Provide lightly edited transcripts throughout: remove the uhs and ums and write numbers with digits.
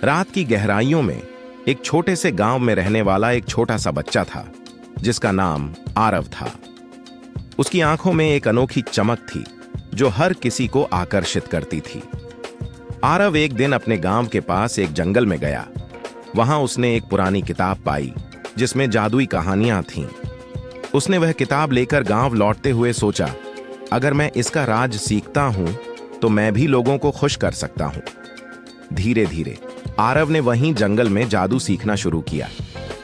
रात की गहराइयों में एक छोटे से गांव में रहने वाला एक छोटा सा बच्चा था जिसका नाम आरव था। उसकी आंखों में एक अनोखी चमक थी जो हर किसी को आकर्षित करती थी। आरव एक दिन अपने गांव के पास एक जंगल में गया। वहां उसने एक पुरानी किताब पाई जिसमें जादुई कहानियां थीं। उसने वह किताब लेकर गांव लौटते हुए सोचा, अगर मैं इसका राज सीखता हूं तो मैं भी लोगों को खुश कर सकता हूं। धीरे धीरे आरव ने वहीं जंगल में जादू सीखना शुरू किया।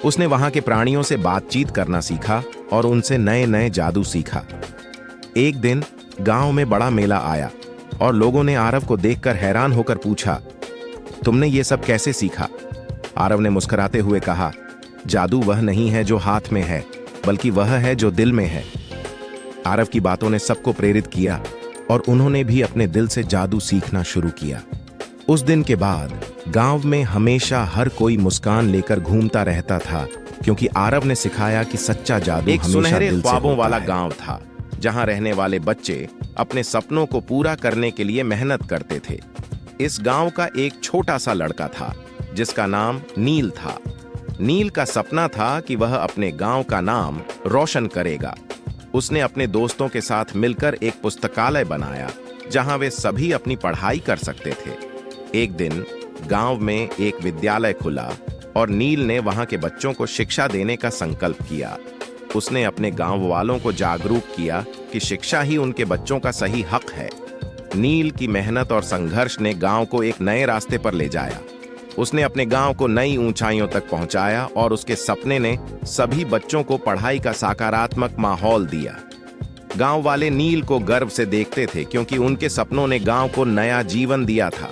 उसने वहां के प्राणियों से बातचीत करना सीखा और उनसे नए नए जादू सीखा। एक दिन गांव में बड़ा मेला आया और लोगों ने आरव को देखकर हैरान होकर पूछा, तुमने ये सब कैसे सीखा? आरव ने मुस्कुराते हुए कहा, जादू वह नहीं है जो हाथ में है, बल्कि वह है जो दिल में है। आरव की बातों ने सबको प्रेरित किया और उन्होंने भी अपने दिल से जादू सीखना शुरू किया। उस दिन के बाद गांव में हमेशा हर कोई मुस्कान लेकर घूमता रहता था, क्योंकि आरव ने सिखाया कि सच्चा जादू एक हमेशा सुनहरे दिल से ख्वाबों होता वाला है। गांव था जहां रहने वाले बच्चे अपने सपनों को पूरा करने के लिए मेहनत करते थे। इस गांव का एक छोटा सा लड़का था जिसका नाम नील था। नील का सपना था कि वह अपने गांव का नाम रोशन करेगा। उसने अपने दोस्तों के साथ मिलकर एक पुस्तकालय बनाया जहां वे सभी अपनी पढ़ाई कर सकते थे। एक दिन गांव में एक विद्यालय खुला और नील ने वहां के बच्चों को शिक्षा देने का संकल्प किया। उसने अपने गांव वालों को जागरूक किया कि शिक्षा ही उनके बच्चों का सही हक है। नील की मेहनत और संघर्ष ने गांव को एक नए रास्ते पर ले जाया। उसने अपने गांव को नई ऊंचाइयों तक पहुंचाया और उसके सपने ने सभी बच्चों को पढ़ाई का सकारात्मक माहौल दिया। गांव वाले नील को गर्व से देखते थे क्योंकि उनके सपनों ने गांव को नया जीवन दिया था।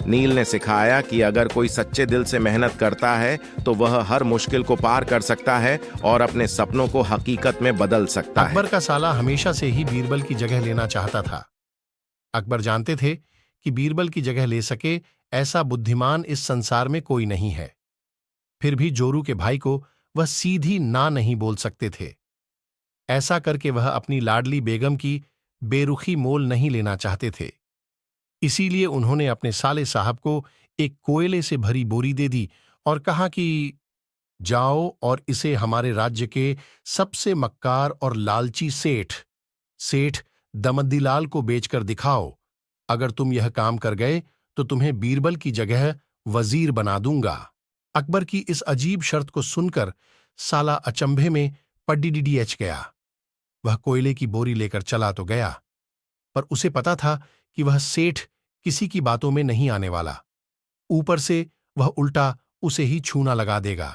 नील ने सिखाया कि अगर कोई सच्चे दिल से मेहनत करता है तो वह हर मुश्किल को पार कर सकता है और अपने सपनों को हकीकत में बदल सकता है। अकबर का साला हमेशा से ही बीरबल की जगह लेना चाहता था। अकबर जानते थे कि बीरबल की जगह ले सके ऐसा बुद्धिमान इस संसार में कोई नहीं है। फिर भी जोरू के भाई को वह सीधी ना नहीं बोल सकते थे। ऐसा करके वह अपनी लाडली बेगम की बेरुखी मोल नहीं लेना चाहते थे। इसीलिए उन्होंने अपने साले साहब को एक कोयले से भरी बोरी दे दी और कहा कि जाओ और इसे हमारे राज्य के सबसे मक्कार और लालची सेठ दमद्दीलाल को बेचकर दिखाओ। अगर तुम यह काम कर गए तो तुम्हें बीरबल की जगह वजीर बना दूंगा। अकबर की इस अजीब शर्त को सुनकर साला अचंभे में पड्डीडीएच गया। वह कोयले की बोरी लेकर चला तो गया, पर उसे पता था कि वह सेठ किसी की बातों में नहीं आने वाला। ऊपर से वह उल्टा उसे ही छूना लगा देगा।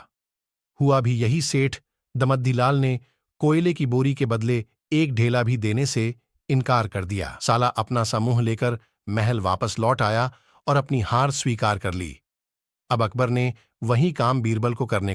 हुआ भी यही। सेठ दमद्दीलाल ने कोयले की बोरी के बदले एक ढेला भी देने से इनकार कर दिया। साला अपना सा मुंह लेकर महल वापस लौट आया और अपनी हार स्वीकार कर ली। अब अकबर ने वही काम बीरबल को करने को